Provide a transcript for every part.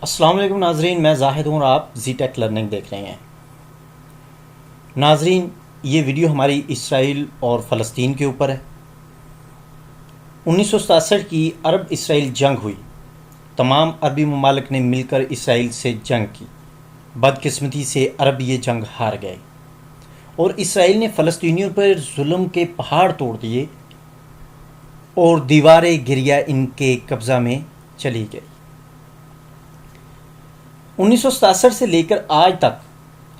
السلام علیکم ناظرین، میں زاہد ہوں اور آپ زی ٹیک لرننگ دیکھ رہے ہیں۔ ناظرین، یہ ویڈیو ہماری اسرائیل اور فلسطین کے اوپر ہے۔ 1967 کی عرب اسرائیل جنگ ہوئی، تمام عربی ممالک نے مل کر اسرائیل سے جنگ کی۔ بدقسمتی سے عرب یہ جنگ ہار گئے اور اسرائیل نے فلسطینیوں پر ظلم کے پہاڑ توڑ دیے اور دیواریں گریا ان کے قبضہ میں چلی گئی۔ 1967 سے لے کر آج تک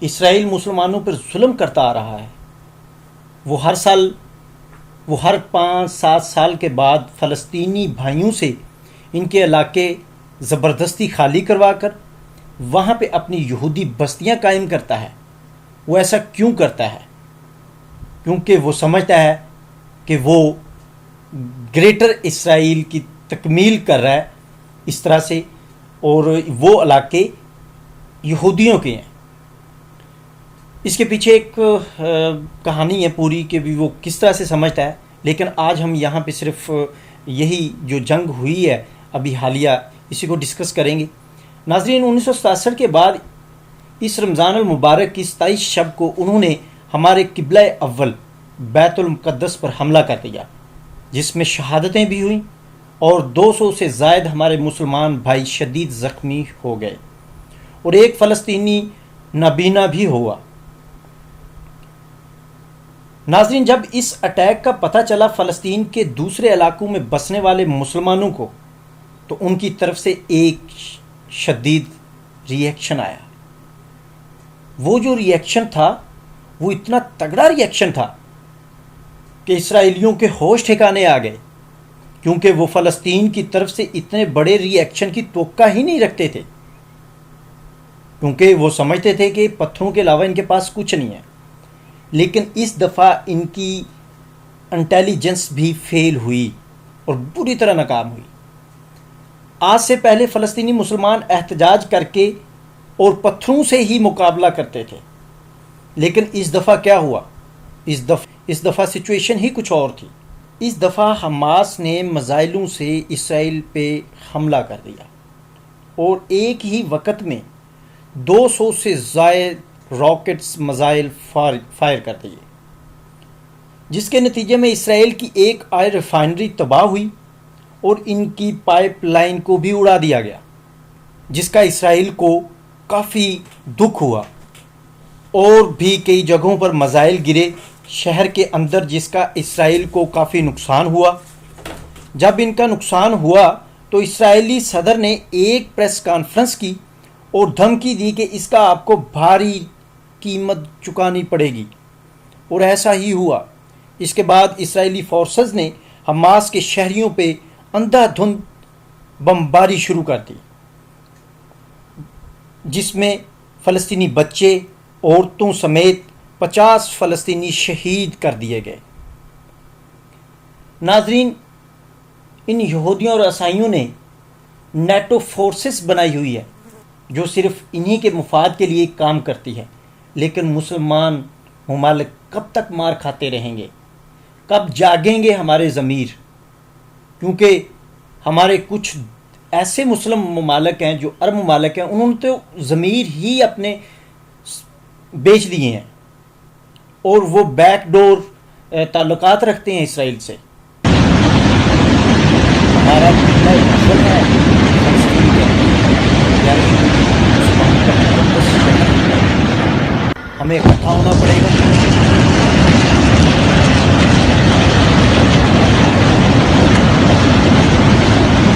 اسرائیل مسلمانوں پر ظلم کرتا آ رہا ہے۔ وہ ہر 5-7 سال کے بعد فلسطینی بھائیوں سے ان کے علاقے زبردستی خالی کروا کر وہاں پہ اپنی یہودی بستیاں قائم کرتا ہے۔ وہ ایسا کیوں کرتا ہے؟ کیونکہ وہ سمجھتا ہے کہ وہ گریٹر اسرائیل کی تکمیل کر رہا ہے اس طرح سے، اور وہ علاقے یہودیوں کے ہیں۔ اس کے پیچھے ایک کہانی ہے پوری کہ بھی وہ کس طرح سے سمجھتا ہے، لیکن آج ہم یہاں پہ صرف یہی جو جنگ ہوئی ہے ابھی حالیہ اسی کو ڈسکس کریں گے۔ ناظرین، 1967 کے بعد اس رمضان المبارک کی 27 شب کو انہوں نے ہمارے قبلہ اول بیت المقدس پر حملہ کر دیا، جس میں شہادتیں بھی ہوئیں اور 200 سے زائد ہمارے مسلمان بھائی شدید زخمی ہو گئے اور ایک فلسطینی نابینا بھی ہوا۔ ناظرین، جب اس اٹیک کا پتہ چلا فلسطین کے دوسرے علاقوں میں بسنے والے مسلمانوں کو، تو ان کی طرف سے ایک شدید ری ایکشن آیا۔ وہ جو ری ایکشن تھا وہ اتنا تگڑا ری ایکشن تھا کہ اسرائیلیوں کے ہوش ٹھکانے آ گئے، کیونکہ وہ فلسطین کی طرف سے اتنے بڑے ری ایکشن کی توقع ہی نہیں رکھتے تھے، کیونکہ وہ سمجھتے تھے کہ پتھروں کے علاوہ ان کے پاس کچھ نہیں ہے۔ لیکن اس دفعہ ان کی انٹیلیجنس بھی فیل ہوئی اور بری طرح ناکام ہوئی۔ آج سے پہلے فلسطینی مسلمان احتجاج کر کے اور پتھروں سے ہی مقابلہ کرتے تھے، لیکن اس دفعہ کیا ہوا؟ اس دفعہ سچویشن ہی کچھ اور تھی۔ اس دفعہ حماس نے میزائلوں سے اسرائیل پہ حملہ کر دیا اور ایک ہی وقت میں 200 سے زائد راکٹس میزائل فائر کر دیے، جس کے نتیجے میں اسرائیل کی ایک آئل ریفائنری تباہ ہوئی اور ان کی پائپ لائن کو بھی اڑا دیا گیا، جس کا اسرائیل کو کافی دکھ ہوا۔ اور بھی کئی جگہوں پر میزائل گرے شہر کے اندر، جس کا اسرائیل کو کافی نقصان ہوا۔ جب ان کا نقصان ہوا تو اسرائیلی صدر نے ایک پریس کانفرنس کی اور دھمکی دی کہ اس کا آپ کو بھاری قیمت چکانی پڑے گی، اور ایسا ہی ہوا۔ اس کے بعد اسرائیلی فورسز نے حماس کے شہریوں پہ اندھا دھند بمباری شروع کر دی، جس میں فلسطینی بچے، عورتوں سمیت 50 فلسطینی شہید کر دیے گئے۔ ناظرین، ان یہودیوں اور عیسائیوں نے نیٹو فورسز بنائی ہوئی ہے جو صرف انہی کے مفاد کے لیے کام کرتی ہے، لیکن مسلمان ممالک کب تک مار کھاتے رہیں گے؟ کب جاگیں گے ہمارے ضمیر؟ کیونکہ ہمارے کچھ ایسے مسلم ممالک ہیں جو عرب ممالک ہیں، انہوں نے تو ضمیر ہی اپنے بیچ دیے ہیں اور وہ بیک ڈور تعلقات رکھتے ہیں اسرائیل سے۔ ہمارا قبلہ اول ہے فلسطین کا، یعنی مسلمان کا مقدس شہر، ہمیں اکٹھا ہونا پڑے گا